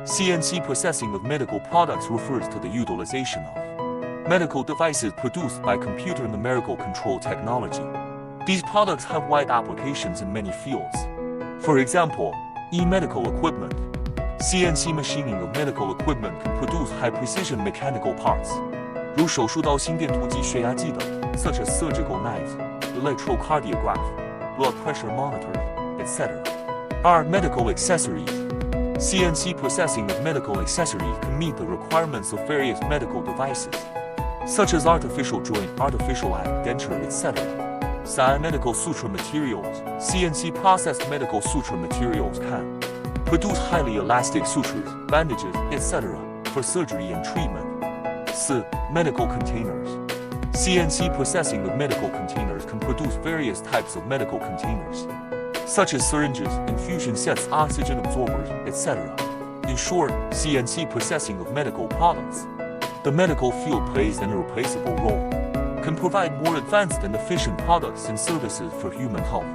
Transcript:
CNC processing of medical products refers to the utilization of medical devices produced by computer numerical control technology. These products have wide applications in many fields. For example, e-medical equipment. CNC machining of medical equipment can produce high-precision mechanical parts, 如手术刀、心电图及血压计等 such as surgical knives, electrocardiograph, blood pressure monitors, etc. Are medical accessories. CNC processing of medical accessories can meet the requirements of various medical devices, such as artificial joint, artificial eye, denture, etc. Medical suture materials. CNC processed medical suture materials can produce highly elastic sutures, bandages, etc. for surgery and treatment. Medical containers. CNC processing of medical containers can produce various types of medical containers, such as syringes, infusion sets, oxygen absorbers, etc. In short, CNC processing of medical products. The medical field plays an irreplaceable role, can provide more advanced and efficient products and services for human health.